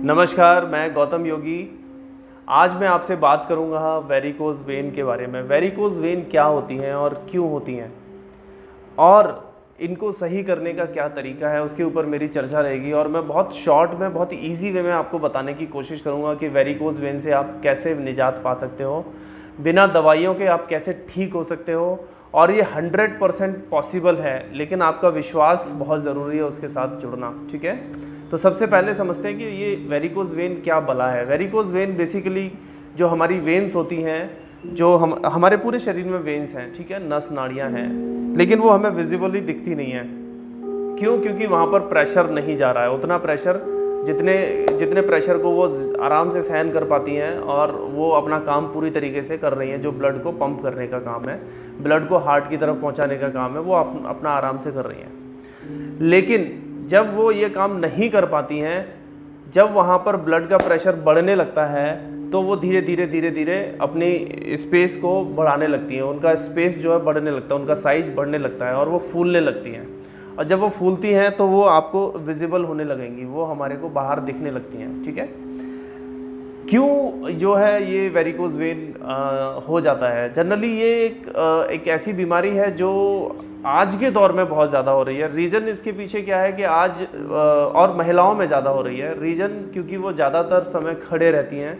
नमस्कार, मैं गौतम योगी। आज मैं आपसे बात करूंगा वेरिकोज वेन के बारे में। वेरिकोज वेन क्या होती हैं और क्यों होती हैं और इनको सही करने का क्या तरीका है, उसके ऊपर मेरी चर्चा रहेगी। और मैं बहुत शॉर्ट में, बहुत ईजी वे में आपको बताने की कोशिश करूंगा कि वेरिकोज वेन से आप कैसे निजात पा सकते हो, बिना दवाइयों के आप कैसे ठीक हो सकते हो। और ये 100% पॉसिबल है, लेकिन आपका विश्वास बहुत ज़रूरी है उसके साथ जुड़ना। ठीक है, तो सबसे पहले समझते हैं कि ये वेरिकोज वेन क्या बला है। वेरिकोज वेन बेसिकली जो हमारी वेन्स होती हैं, जो हमारे पूरे शरीर में वेन्स हैं, ठीक है, नस नाड़ियाँ हैं, लेकिन वो हमें विजिबली दिखती नहीं है। क्यों? क्योंकि वहाँ पर प्रेशर नहीं जा रहा है, उतना प्रेशर जितने प्रेशर को वो आराम से सहन कर पाती हैं और वो अपना काम पूरी तरीके से कर रही हैं। जो ब्लड को पंप करने का काम है, ब्लड को हार्ट की तरफ पहुँचाने का काम है, वो अपना आराम से कर रही हैं। लेकिन जब वो ये काम नहीं कर पाती हैं, जब वहाँ पर ब्लड का प्रेशर बढ़ने लगता है, तो वो धीरे धीरे अपनी स्पेस को बढ़ाने लगती हैं। उनका स्पेस जो है बढ़ने लगता है, उनका साइज बढ़ने लगता है और वो फूलने लगती हैं। और जब वो फूलती हैं तो वो आपको विजिबल होने लगेंगी, वो हमारे को बाहर दिखने लगती हैं। ठीक है, क्यों जो है ये वेरिकोज वेन हो जाता है? जनरली ये एक ऐसी बीमारी है जो आज के दौर में बहुत ज़्यादा हो रही है। रीज़न इसके पीछे क्या है कि आज और महिलाओं में ज़्यादा हो रही है। रीज़न क्योंकि वो ज़्यादातर समय खड़े रहती हैं,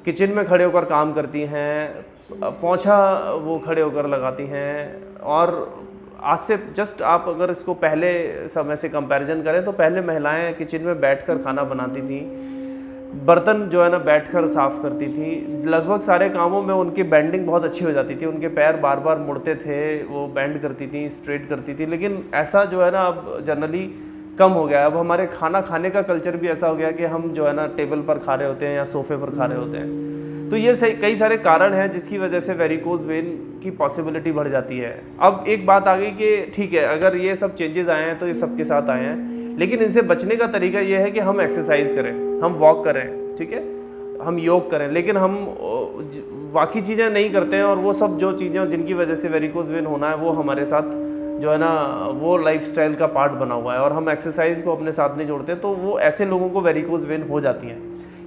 किचन में खड़े होकर काम करती हैं, पोंछा वो खड़े होकर लगाती हैं। और आज से जस्ट आप अगर इसको पहले समय से कंपैरिजन करें तो पहले महिलाएं किचन में बैठकर खाना बनाती थी, बर्तन जो है ना बैठकर साफ़ करती थी। लगभग सारे कामों में उनकी बेंडिंग बहुत अच्छी हो जाती थी, उनके पैर बार बार मुड़ते थे, वो बेंड करती थी, स्ट्रेट करती थी। लेकिन ऐसा जो है ना अब जनरली कम हो गया है। अब हमारे खाना खाने का कल्चर भी ऐसा हो गया कि हम जो है ना टेबल पर खा रहे होते हैं या सोफे पर खा रहे होते हैं। तो ये कई सारे कारण हैं जिसकी वजह से वेरिकोज वेन की पॉसिबिलिटी बढ़ जाती है। अब एक बात आ गई कि ठीक है, अगर ये सब चेंजेस आए हैं तो ये सबके साथ आए हैं, लेकिन इनसे बचने का तरीका ये है कि हम एक्सरसाइज करें, हम वॉक करें, ठीक है, हम योग करें। लेकिन हम बाकी चीज़ें नहीं करते हैं, और वो सब जो चीज़ें जिनकी वजह से वेरिकोज वेन होना है वो हमारे साथ जो है ना वो लाइफस्टाइल का पार्ट बना हुआ है, और हम एक्सरसाइज को अपने साथ नहीं जोड़ते, तो वो ऐसे लोगों को वेरिकोज वेन हो जाती हैं।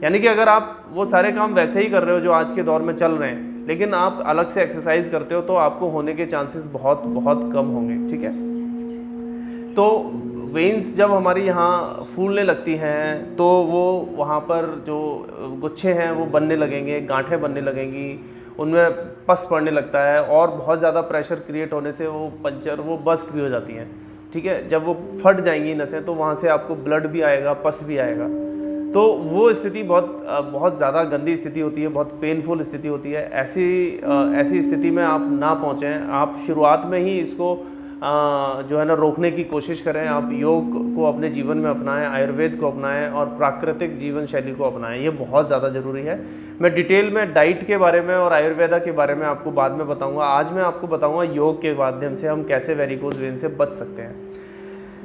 यानी कि अगर आप वो सारे काम वैसे ही कर रहे हो जो आज के दौर में चल रहे हैं, लेकिन आप अलग से एक्सरसाइज करते हो, तो आपको होने के चांसेस बहुत बहुत कम होंगे। ठीक है, तो वेन्स जब हमारी यहाँ फूलने लगती हैं तो वो वहाँ पर जो गुच्छे हैं वो बनने लगेंगे, गांठें बनने लगेंगी, उनमें पस पड़ने लगता है, और बहुत ज़्यादा प्रेशर क्रिएट होने से वो पंचर, वो बस्ट भी हो जाती हैं। ठीक है, जब वो फट जाएंगी नसें तो वहाँ से आपको ब्लड भी आएगा, पस भी आएगा। तो वो स्थिति बहुत ज़्यादा गंदी स्थिति होती है, बहुत पेनफुल स्थिति होती है। ऐसी स्थिति में आप ना पहुँचें। आप शुरुआत में ही इसको जो है ना रोकने की कोशिश करें। आप योग को अपने जीवन में अपनाएं, आयुर्वेद को अपनाएं और प्राकृतिक जीवन शैली को अपनाएं, ये बहुत ज़्यादा ज़रूरी है। मैं डिटेल में डाइट के बारे में और आयुर्वेदा के बारे में आपको बाद में बताऊंगा। आज मैं आपको बताऊंगा योग के माध्यम से हम कैसे वेरिकोज वेन से बच सकते हैं।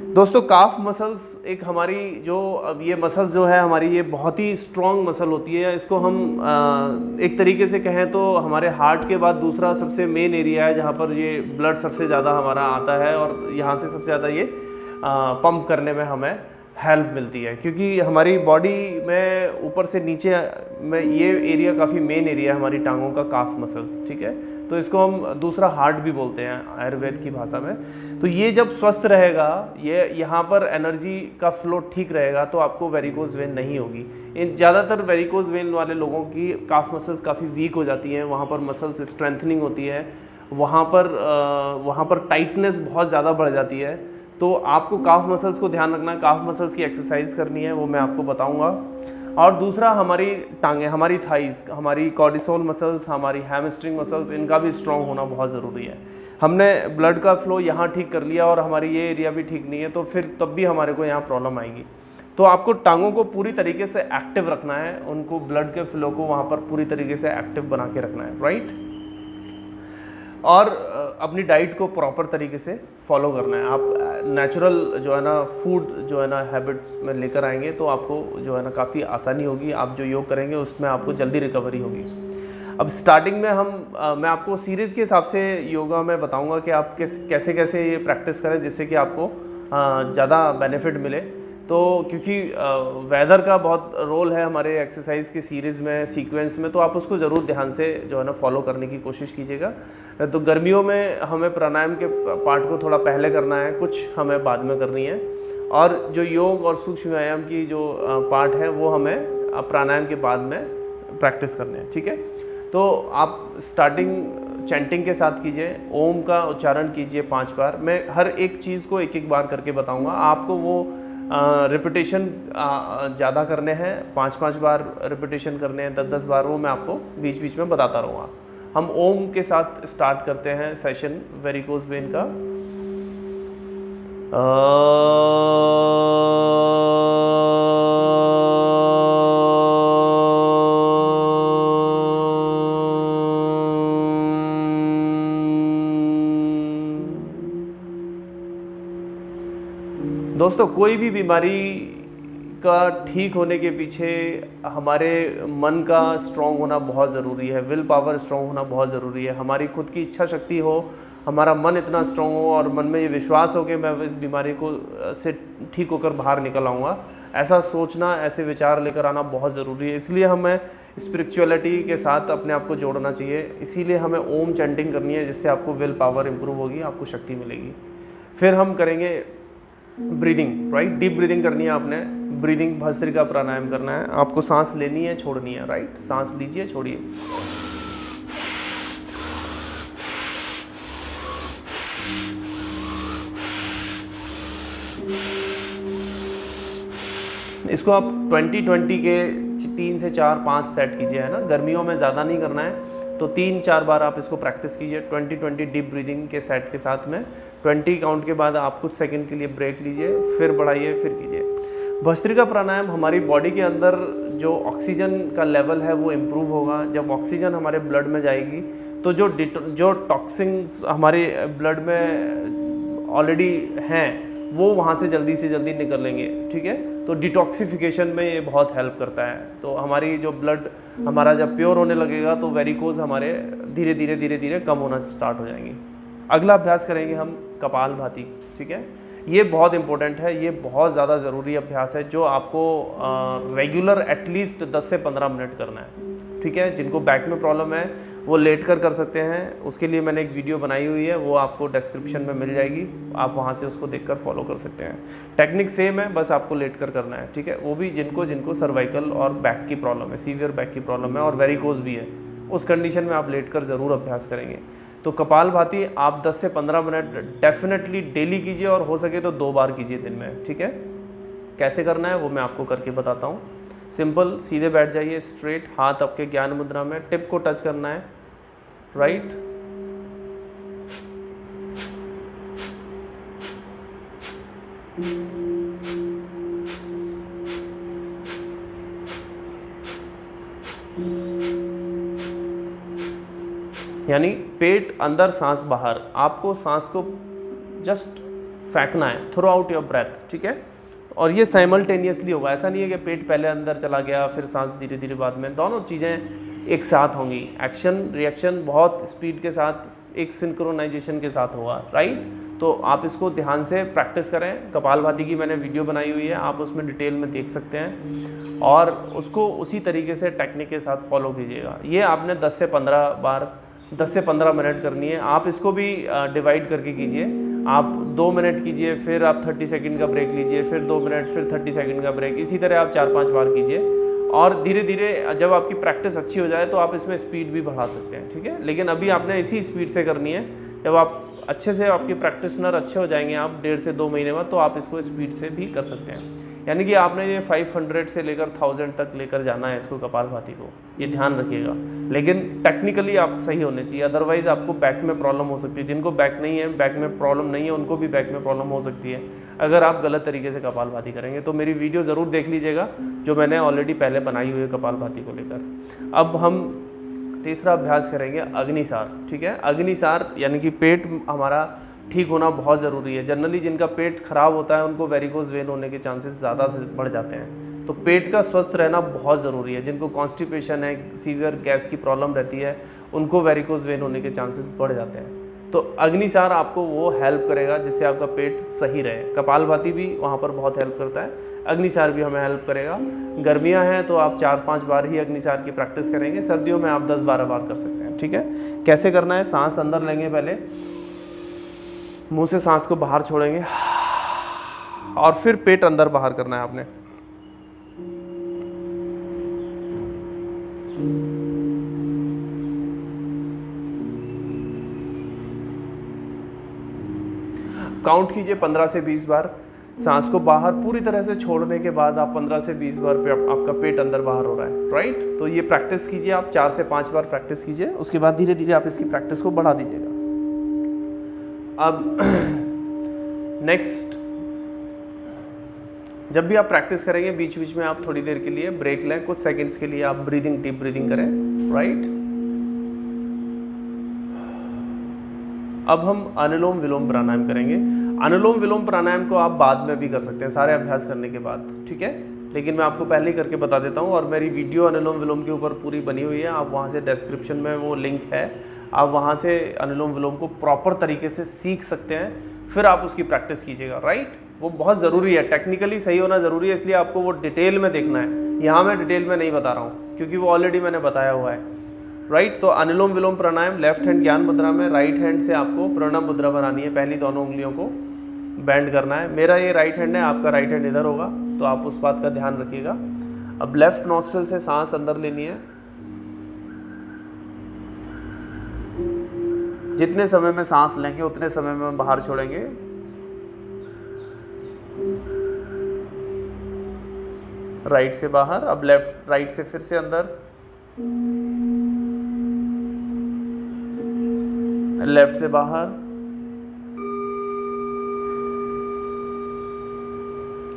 दोस्तों, काफ मसल्स एक हमारी जो अब ये मसल्स जो है हमारी, ये बहुत ही स्ट्रॉन्ग मसल होती है। इसको हम एक तरीके से कहें तो हमारे हार्ट के बाद दूसरा सबसे मेन एरिया है जहाँ पर ये ब्लड सबसे ज़्यादा हमारा आता है, और यहाँ से सबसे ज़्यादा ये पंप करने में हमें हेल्प मिलती है। क्योंकि हमारी बॉडी में ऊपर से नीचे में ये एरिया काफ़ी मेन एरिया है हमारी टांगों का, काफ मसल्स। ठीक है, तो इसको हम दूसरा हार्ट भी बोलते हैं आयुर्वेद की भाषा में। तो ये जब स्वस्थ रहेगा, ये यहाँ पर एनर्जी का फ्लो ठीक रहेगा, तो आपको वेरिकोज वेन नहीं होगी। इन ज़्यादातर वेरिकोज वेन वाले लोगों की काफ मसल्स काफ़ी वीक हो जाती हैं, वहाँ पर मसल्स स्ट्रेंथनिंग होती है, वहाँ पर टाइटनेस बहुत ज़्यादा बढ़ जाती है। तो आपको काफ मसल्स को ध्यान रखना है, काफ मसल्स की एक्सरसाइज करनी है, वो मैं आपको बताऊंगा। और दूसरा, हमारी टांगें, हमारी थाइस, हमारी कॉर्टिसोल मसल्स, हमारी हैमस्ट्रिंग मसल्स, इनका भी स्ट्रॉन्ग होना बहुत ज़रूरी है। हमने ब्लड का फ्लो यहाँ ठीक कर लिया और हमारी ये एरिया भी ठीक नहीं है, तो फिर तब भी हमारे को यहाँ प्रॉब्लम आएगी। तो आपको टांगों को पूरी तरीके से एक्टिव रखना है, उनको ब्लड के फ्लो को वहाँ पर पूरी तरीके से एक्टिव बना के रखना है, राइट। और अपनी डाइट को प्रॉपर तरीके से फॉलो करना है। आप नेचुरल जो है ना फूड जो है ना हैबिट्स में लेकर आएंगे तो आपको जो है ना काफ़ी आसानी होगी। आप जो योग करेंगे उसमें आपको जल्दी रिकवरी होगी। अब स्टार्टिंग में मैं आपको सीरीज़ के हिसाब से योगा में बताऊंगा कि आप कैसे कैसे ये प्रैक्टिस करें जिससे कि आपको ज़्यादा बेनिफिट मिले। तो क्योंकि वेदर का बहुत रोल है हमारे एक्सरसाइज के सीरीज़ में, सीक्वेंस में, तो आप उसको ज़रूर ध्यान से जो है ना फॉलो करने की कोशिश कीजिएगा। तो गर्मियों में हमें प्राणायाम के पार्ट को थोड़ा पहले करना है, कुछ हमें बाद में करनी है, और जो योग और सूक्ष्म व्यायाम की जो पार्ट है वो हमें प्राणायाम के बाद में प्रैक्टिस करने हैं, ठीक है। तो आप स्टार्टिंग चैंटिंग के साथ कीजिए, ओम का उच्चारण कीजिए 5 बार। मैं हर एक चीज़ को एक एक बार करके बताऊंगा, आपको वो रिपीटेशन ज़्यादा करने हैं, 5-5 बार रिपीटेशन करने हैं, 10-10 बार, वो मैं आपको बीच बीच में बताता रहूँगा। हम ओम के साथ स्टार्ट करते हैं सेशन वेरिकोज वेन का। दोस्तों, कोई भी बीमारी का ठीक होने के पीछे हमारे मन का स्ट्रॉन्ग होना बहुत ज़रूरी है, विल पावर स्ट्रॉन्ग होना बहुत ज़रूरी है। हमारी खुद की इच्छा शक्ति हो, हमारा मन इतना स्ट्रॉन्ग हो और मन में ये विश्वास हो कि मैं इस बीमारी को से ठीक होकर बाहर निकल आऊँगा, ऐसा सोचना, ऐसे विचार लेकर आना बहुत ज़रूरी है। इसलिए हमें स्पिरिचुअलिटी के साथ अपने आप को जोड़ना चाहिए, इसीलिए हमें ओम चैंटिंग करनी है, जिससे आपको विल पावर इंप्रूव होगी, आपको शक्ति मिलेगी। फिर हम करेंगे ब्रीदिंग, राइट, डीप ब्रीदिंग करनी है आपने। ब्रीदिंग भस्त्रिका प्राणायाम करना है, आपको सांस लेनी है, छोड़नी है, राइट, सांस लीजिए, छोड़िए। इसको आप 20-20 के 3 से 4-5 सेट कीजिए, है ना। गर्मियों में ज़्यादा नहीं करना है, तो 3-4 बार आप इसको प्रैक्टिस कीजिए 20-20 डीप ब्रीदिंग के सेट के साथ में। 20 काउंट के बाद आप कुछ सेकंड के लिए ब्रेक लीजिए, फिर बढ़ाइए, फिर कीजिए। भस्त्रिका प्राणायाम हमारी बॉडी के अंदर जो ऑक्सीजन का लेवल है वो इम्प्रूव होगा। जब ऑक्सीजन हमारे ब्लड में जाएगी तो जो टॉक्सिन्स हमारे ब्लड में ऑलरेडी हैं वो वहाँ से जल्दी निकलेंगे, ठीक है। तो डिटॉक्सिफिकेशन में ये बहुत हेल्प करता है। तो हमारी जो ब्लड हमारा जब प्योर होने लगेगा तो वेरिकोज हमारे धीरे धीरे कम होना स्टार्ट हो जाएंगे। अगला अभ्यास करेंगे हम कपालभाति, ठीक है। ये बहुत इंपॉर्टेंट है, ये बहुत ज़्यादा ज़रूरी अभ्यास है जो आपको रेगुलर एटलीस्ट 10 से 15 मिनट करना है, ठीक है। जिनको बैक में प्रॉब्लम है वो लेट कर सकते हैं, उसके लिए मैंने एक वीडियो बनाई हुई है, वो आपको डिस्क्रिप्शन में मिल जाएगी, आप वहाँ से उसको देखकर फॉलो कर सकते हैं। टेक्निक सेम है, बस आपको लेट कर करना है, ठीक है। वो भी जिनको सर्वाइकल और बैक की प्रॉब्लम है, सीवियर बैक की प्रॉब्लम है और वेरिकोज भी है, उस कंडीशन में आप लेट कर ज़रूर अभ्यास करेंगे। तो कपालभाति आप 10 से 15 मिनट डेफिनेटली डेली कीजिए और हो सके तो 2 बार कीजिए दिन में, ठीक है। कैसे करना है वो मैं आपको करके बताता हूँ। सिंपल, सीधे बैठ जाइए, स्ट्रेट, हाथ आपके ज्ञान मुद्रा में, टिप को टच करना है, राइट, यानी पेट अंदर, सांस बाहर। आपको सांस को जस्ट फेंकना है थ्रू आउट योर ब्रेथ, ठीक है। और ये साइमल्टेनियसली होगा, ऐसा नहीं है कि पेट पहले अंदर चला गया फिर सांस धीरे धीरे बाद में, दोनों चीज़ें एक साथ होंगी। एक्शन रिएक्शन बहुत स्पीड के साथ, एक सिंक्रोनाइजेशन के साथ होगा, राइट। तो आप इसको ध्यान से प्रैक्टिस करें। कपालभाति की मैंने वीडियो बनाई हुई है, आप उसमें डिटेल में देख सकते हैं और उसको उसी तरीके से टेक्निक के साथ फॉलो कीजिएगा। ये आपने 10 से 15 बार 10 से 15 मिनट करनी है। आप इसको भी डिवाइड करके कीजिए, आप 2 मिनट कीजिए, फिर आप 30 सेकंड का ब्रेक लीजिए, फिर 2 मिनट, फिर 30 सेकंड का ब्रेक, इसी तरह आप 4-5 बार कीजिए। और धीरे धीरे जब आपकी प्रैक्टिस अच्छी हो जाए तो आप इसमें स्पीड भी बढ़ा सकते हैं, ठीक है। लेकिन अभी आपने इसी स्पीड से करनी है। जब आप अच्छे से, आपके प्रैक्टिशनर अच्छे हो जाएंगे आप 1.5 से 2 महीने में, तो आप इसको स्पीड से भी कर सकते हैं। यानी कि आपने ये 500 से लेकर 1000 तक लेकर जाना है इसको, कपालभाति को, ये ध्यान रखिएगा। लेकिन टेक्निकली आप सही होने चाहिए, अदरवाइज आपको बैक में प्रॉब्लम हो सकती है। जिनको बैक नहीं है, बैक में प्रॉब्लम नहीं है, उनको भी बैक में प्रॉब्लम हो सकती है अगर आप गलत तरीके से कपालभाति करेंगे। तो मेरी वीडियो ज़रूर देख लीजिएगा जो मैंने ऑलरेडी पहले बनाई हुई है कपालभाति को लेकर। अब हम तीसरा अभ्यास करेंगे अग्निसार, ठीक है। अग्निसार यानी कि पेट हमारा ठीक होना बहुत ज़रूरी है। जनरली जिनका पेट खराब होता है उनको वेरिकोज वेन होने के चांसेस ज़्यादा से बढ़ जाते हैं। तो पेट का स्वस्थ रहना बहुत ज़रूरी है। जिनको कॉन्स्टिपेशन है, सीवियर गैस की प्रॉब्लम रहती है, उनको वेरिकोज वेन होने के चांसेस बढ़ जाते हैं। तो अग्निसार आपको वो हेल्प करेगा जिससे आपका पेट सही रहे। कपालभाति भी वहाँ पर बहुत हेल्प करता है, अग्निसार भी हमें हेल्प करेगा। गर्मियाँ हैं तो आप 4-5 बार ही अग्निसार की प्रैक्टिस करेंगे, सर्दियों में आप 10-12 बार कर सकते हैं। ठीक है, कैसे करना है? सांस अंदर लेंगे, पहले मुंह से सांस को बाहर छोड़ेंगे और फिर पेट अंदर बाहर करना है आपने। काउंट कीजिए 15 से 20 बार। सांस को बाहर पूरी तरह से छोड़ने के बाद आप 15 से 20 बार पे आपका पेट अंदर बाहर हो रहा है, राइट। तो ये प्रैक्टिस कीजिए आप, 4 से 5 बार प्रैक्टिस कीजिए, उसके बाद धीरे धीरे आप इसकी प्रैक्टिस को बढ़ा दीजिएगा। अब नेक्स्ट, जब भी आप प्रैक्टिस करेंगे बीच बीच में आप थोड़ी देर के लिए ब्रेक लें, कुछ सेकंड्स के लिए आप ब्रीदिंग, डीप ब्रीदिंग करें, राइट। अब हम अनुलोम विलोम प्राणायाम करेंगे। अनुलोम विलोम प्राणायाम को आप बाद में भी कर सकते हैं, सारे अभ्यास करने के बाद, ठीक है। लेकिन मैं आपको पहले ही करके बता देता हूँ, और मेरी वीडियो अनुलोम विलोम के ऊपर पूरी बनी हुई है, आप वहाँ से डिस्क्रिप्शन में वो लिंक है, आप वहाँ से अनुलोम विलोम को प्रॉपर तरीके से सीख सकते हैं, फिर आप उसकी प्रैक्टिस कीजिएगा, राइट। वो बहुत ज़रूरी है, टेक्निकली सही होना ज़रूरी है, इसलिए आपको वो डिटेल में देखना है। यहाँ मैं डिटेल में नहीं बता रहा हूँ क्योंकि वो ऑलरेडी मैंने बताया हुआ है, राइट। तो अनुलोम विलोम प्राणायाम, लेफ्ट हैंड ज्ञान मुद्रा में, राइट हैंड से आपको प्रणव मुद्रा बनानी है, पहली दोनों उंगलियों को बेंड करना है। मेरा ये राइट हैंड है, आपका राइट हैंड इधर होगा, तो आप उस बात का ध्यान रखिएगा। अब लेफ्ट नॉस्ट्रल से सांस अंदर लेनी है, जितने समय में सांस लेंगे उतने समय में बाहर छोड़ेंगे। राइट से बाहर, अब लेफ्ट, राइट से फिर से अंदर, लेफ्ट से बाहर।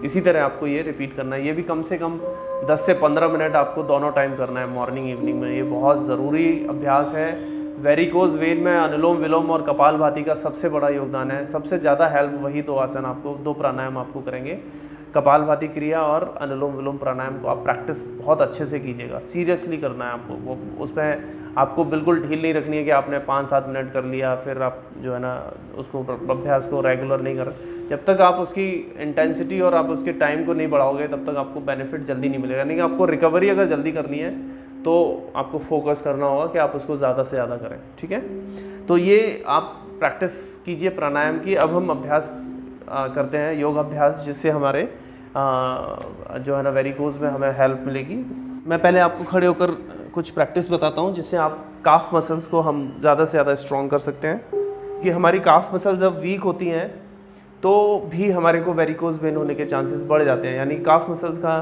इसी तरह आपको ये रिपीट करना है। ये भी कम से कम 10 से 15 मिनट आपको दोनों टाइम करना है, मॉर्निंग इवनिंग में। ये बहुत ज़रूरी अभ्यास है। वेरिकोज वेन में अनुलोम विलोम और कपालभाति का सबसे बड़ा योगदान है। सबसे ज़्यादा हेल्प वही दो आसन आपको, दो प्राणायाम आपको करेंगे, कपालभाति क्रिया और अनुलोम विलोम प्राणायाम को आप प्रैक्टिस बहुत अच्छे से कीजिएगा। सीरियसली करना है आपको, वो उसमें आपको बिल्कुल ढील नहीं रखनी है कि आपने 5-7 मिनट कर लिया फिर आप जो है ना उसको अभ्यास को रेगुलर नहीं कर। जब तक आप उसकी इंटेंसिटी और आप उसके टाइम को नहीं बढ़ाओगे तब तक आपको बेनिफिट जल्दी नहीं मिलेगा। नहीं, आपको रिकवरी अगर जल्दी करनी है तो आपको फोकस करना होगा कि आप उसको ज़्यादा से ज़्यादा करें, ठीक है। तो ये आप प्रैक्टिस कीजिए प्राणायाम की। अब हम अभ्यास करते हैं, योग अभ्यास, जिससे हमारे जो है ना वेरिकोज में हमें हेल्प मिलेगी। मैं पहले आपको खड़े होकर कुछ प्रैक्टिस बताता हूँ जिससे आप काफ मसल्स को हम ज़्यादा से ज़्यादा स्ट्रॉन्ग कर सकते हैं। कि हमारी काफ मसल्स जब वीक होती हैं तो भी हमारे को वेरिकोज वेन होने के चांसेस बढ़ जाते हैं। यानी काफ मसल्स का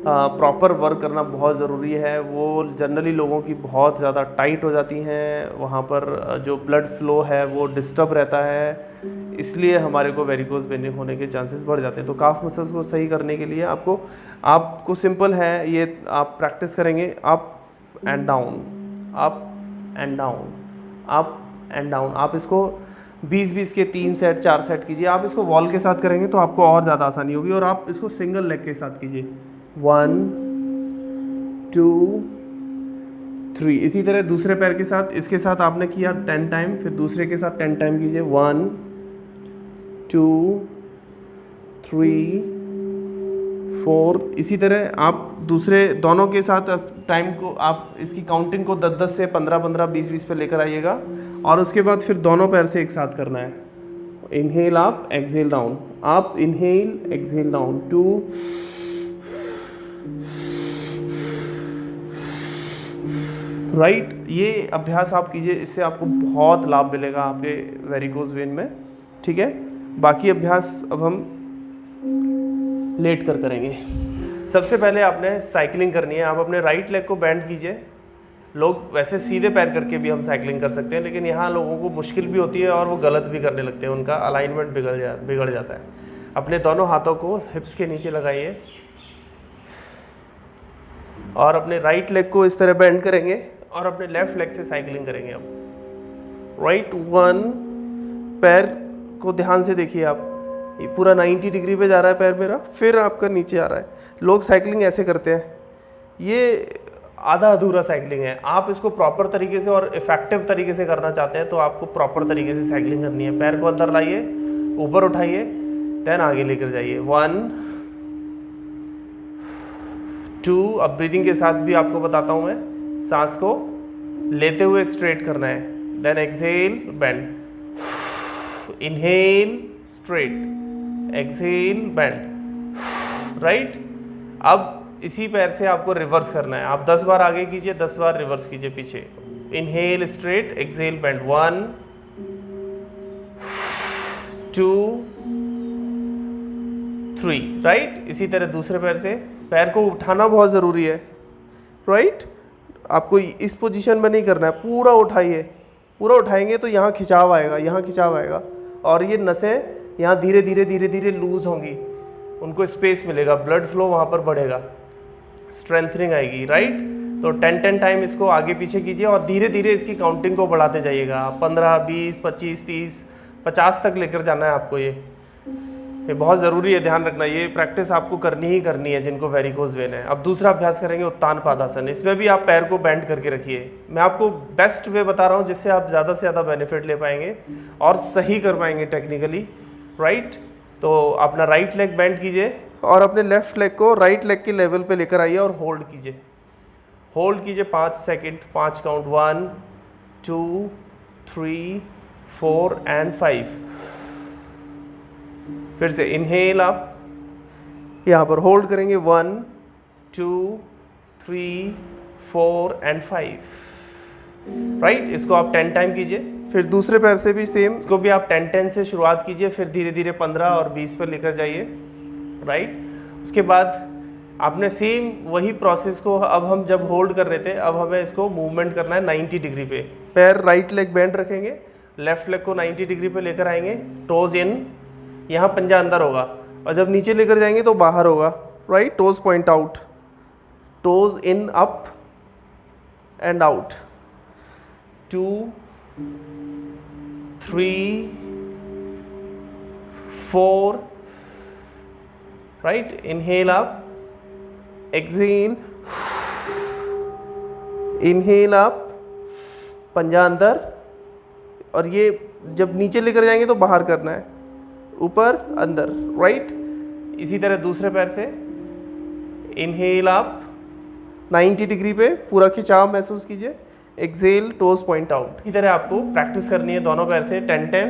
प्रॉपर वर्क करना बहुत ज़रूरी है। वो जनरली लोगों की बहुत ज़्यादा टाइट हो जाती हैं, वहाँ पर जो ब्लड फ्लो है वो डिस्टर्ब रहता है, इसलिए हमारे को वेरिकोज वेन होने के चांसेस बढ़ जाते हैं। तो काफ मसल्स को सही करने के लिए आपको सिंपल है, ये आप प्रैक्टिस करेंगे up and down, up and down, up and down. आप इसको 20-20 के 3 सेट 4 सेट कीजिए। आप इसको वॉल के साथ करेंगे तो आपको और ज़्यादा आसानी होगी। और आप इसको सिंगल लेग के साथ कीजिए, 1 2 3। इसी तरह दूसरे पैर के साथ, इसके साथ आपने किया 10 टाइम, फिर दूसरे के साथ 10 टाइम कीजिए, 1 2 3 4। इसी तरह आप दूसरे दोनों के साथ टाइम को, आप इसकी काउंटिंग को 10-10 से 15-15 20-20 पे लेकर आइएगा। और उसके बाद फिर दोनों पैर से एक साथ करना है। Inhale up, exhale down, up, inhale, exhale down, 2 right. ये अभ्यास आप कीजिए, इससे आपको बहुत लाभ मिलेगा आपके वेरिकोज वेन में, ठीक है। बाकी अभ्यास अब हम लेट कर करेंगे। सबसे पहले आपने साइकिलिंग करनी है। आप अपने राइट लेग को बेंड कीजिए। लोग वैसे सीधे पैर करके भी हम साइकिलिंग कर सकते हैं, लेकिन यहाँ लोगों को मुश्किल भी होती है और वो गलत भी करने लगते हैं, उनका अलाइनमेंट बिगड़ जाता है। अपने दोनों हाथों को हिप्स के नीचे लगाइए और अपने राइट लेग को इस तरह बेंड करेंगे और अपने लेफ्ट लेग से साइकिलिंग करेंगे। अब राइट 1 पैर को ध्यान से देखिए, आप ये पूरा 90 डिग्री पे जा रहा है पैर मेरा, फिर आपका नीचे आ रहा है। लोग साइकिलिंग ऐसे करते हैं, ये आधा अधूरा साइकिलिंग है। आप इसको प्रॉपर तरीके से और इफेक्टिव तरीके से करना चाहते हैं तो आपको प्रॉपर तरीके से साइकिलिंग करनी है। पैर को अंदर लाइए, ऊपर उठाइए, देन आगे लेकर जाइए। 1 2, अब ब्रीदिंग के साथ भी आपको बताता हूँ मैं। सांस को लेते हुए स्ट्रेट करना है, then exhale bend, inhale straight, exhale bend, right. अब इसी पैर से आपको रिवर्स करना है। आप 10 बार आगे कीजिए, 10 बार रिवर्स कीजिए पीछे। Inhale straight, exhale bend, 1 2 3, right. इसी तरह दूसरे पैर से। पैर को उठाना बहुत ज़रूरी है, राइट। आपको इस पोजीशन में नहीं करना है, पूरा उठाइए। पूरा उठाएंगे तो यहाँ खिंचाव आएगा, यहाँ खिंचाव आएगा, और ये नसें यहाँ धीरे धीरे धीरे धीरे लूज होंगी, उनको स्पेस मिलेगा, ब्लड फ्लो वहाँ पर बढ़ेगा, स्ट्रेंथनिंग आएगी, राइट। तो 10 टाइम इसको आगे पीछे कीजिए और धीरे धीरे इसकी काउंटिंग को बढ़ाते जाइएगा। 15 20 25 30 50 तक लेकर जाना है आपको। ये बहुत ज़रूरी है, ध्यान रखना। ये प्रैक्टिस आपको करनी ही करनी है जिनको वेरिकोज वेन है। अब दूसरा अभ्यास करेंगे उत्तान पादासन। इसमें भी आप पैर को बेंड करके रखिए। मैं आपको बेस्ट वे बता रहा हूँ जिससे आप ज़्यादा से ज़्यादा बेनिफिट ले पाएंगे और सही कर पाएंगे टेक्निकली, राइट। तो अपना राइट लेग बेंड कीजिए और अपने लेफ्ट लेग को राइट लेग के लेवल पे लेकर आइए और होल्ड कीजिए। होल्ड कीजिए 5 सेकंड, 5 काउंट, 1 2 3 4 एंड 5। फिर से इनहेल आप यहाँ पर होल्ड करेंगे, 1 2 3 4 एंड 5, राइट। इसको आप 10 टाइम कीजिए। फिर दूसरे पैर से भी सेम, इसको भी आप 10 से शुरुआत कीजिए, फिर धीरे धीरे 15 और 20 पर लेकर जाइए, राइट। उसके बाद आपने सेम वही प्रोसेस को, अब हम जब होल्ड कर रहे थे, अब हमें इसको मूवमेंट करना है 90 डिग्री पे। पैर राइट लेग बेंड रखेंगे, लेफ्ट लेग को 90 डिग्री पे लेकर आएंगे, टोज इन, यहाँ पंजा अंदर होगा, और जब नीचे लेकर जाएंगे तो बाहर होगा, right. Toes point out, toes in, up and out, 2 3 4, right. Inhale up, exhale, inhale up, पंजा अंदर, और ये जब नीचे लेकर जाएंगे तो बाहर करना है, ऊपर अंदर, राइट। इसी तरह दूसरे पैर से इनहेल अप 90 डिग्री पे, पूरा खिंचाव महसूस कीजिए, एक्सहेल, टोज पॉइंट आउट। इसी तरह आपको प्रैक्टिस करनी है दोनों पैर से 10,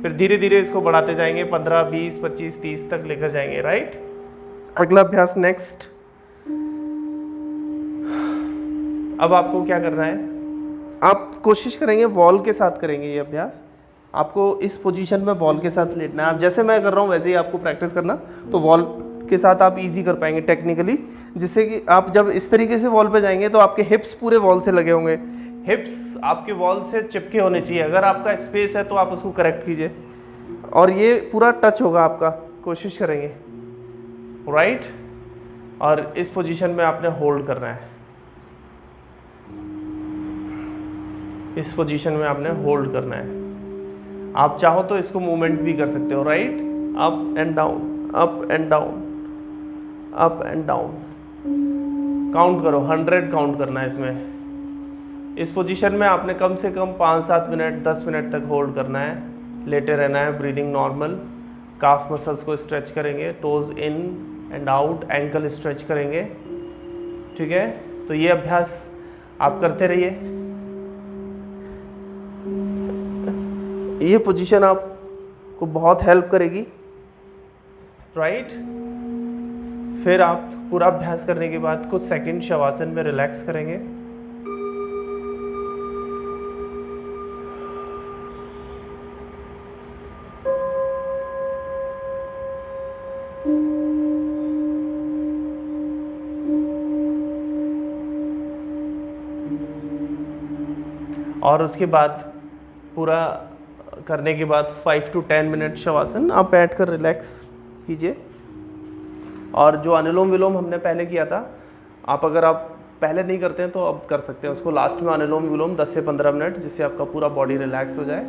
फिर धीरे धीरे इसको बढ़ाते जाएंगे, 15 20 25 30 तक लेकर जाएंगे, राइट। अगला अभ्यास नेक्स्ट। अब आपको क्या करना है, आप कोशिश करेंगे वॉल के साथ करेंगे ये अभ्यास। आपको इस पोजीशन में बॉल के साथ लेटना है। आप जैसे मैं कर रहा हूँ वैसे ही आपको प्रैक्टिस करना, तो वॉल के साथ आप इजी कर पाएंगे टेक्निकली, जिससे कि आप जब इस तरीके से वॉल पे जाएंगे तो आपके हिप्स पूरे वॉल से लगे होंगे। हिप्स आपके वॉल से चिपके होने चाहिए। अगर आपका स्पेस है तो आप उसको करेक्ट कीजिए, और ये पूरा टच होगा आपका, कोशिश करेंगे, राइट। और इस पोजीशन में आपने होल्ड करना है, इस पोजीशन में आपने होल्ड करना है। आप चाहो तो इसको मूवमेंट भी कर सकते हो, right. Up and down, up and down, up and down. Count करो, 100 काउंट करना है इसमें। इस पोजीशन में आपने कम से कम 5-7 मिनट 10 मिनट तक होल्ड करना है, लेटे रहना है, ब्रीदिंग नॉर्मल। काफ मसल्स को स्ट्रेच करेंगे, toes in and out, ankle stretch करेंगे, ठीक है। तो ये अभ्यास आप करते रहिए। ये पोजीशन आपको बहुत हेल्प करेगी, राइट। फिर आप पूरा अभ्यास करने के बाद कुछ सेकंड शवासन में रिलैक्स करेंगे। और उसके बाद पूरा करने के बाद 5 to 10 मिनट शवासन आप बैठकर रिलैक्स कीजिए। और जो अनुलोम विलोम हमने पहले किया था, आप अगर आप पहले नहीं करते हैं तो अब कर सकते हैं उसको लास्ट में, अनुलोम विलोम 10 से 15 मिनट, जिससे आपका पूरा बॉडी रिलैक्स हो जाए।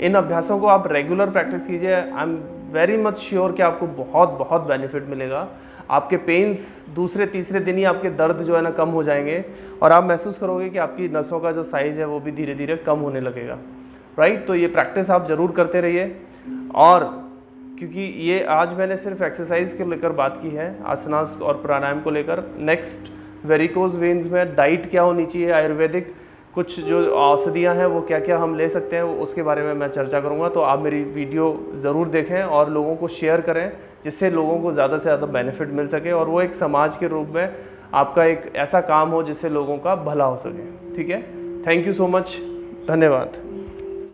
इन अभ्यासों को आप रेगुलर प्रैक्टिस कीजिए। I am very much sure कि आपको बहुत बहुत बेनिफिट मिलेगा। आपके पेन्स दूसरे तीसरे दिन ही आपके दर्द जो है ना कम हो जाएंगे और आप महसूस करोगे कि आपकी नसों का जो साइज़ है वो भी धीरे धीरे कम होने लगेगा। राइट, तो ये प्रैक्टिस आप ज़रूर करते रहिए। और क्योंकि ये आज मैंने सिर्फ एक्सरसाइज के लेकर बात की है, आसनास और प्राणायाम को लेकर, नेक्स्ट वेरिकोज वेन्स में डाइट क्या होनी चाहिए, आयुर्वेदिक कुछ जो औषधियाँ हैं वो क्या क्या हम ले सकते हैं, वो उसके बारे में मैं चर्चा करूँगा। तो आप मेरी वीडियो ज़रूर देखें और लोगों को शेयर करें, जिससे लोगों को ज़्यादा से ज़्यादा बेनिफिट मिल सके और वो एक समाज के रूप में आपका एक ऐसा काम हो जिससे लोगों का भला हो सके। ठीक है, थैंक यू सो मच, धन्यवाद।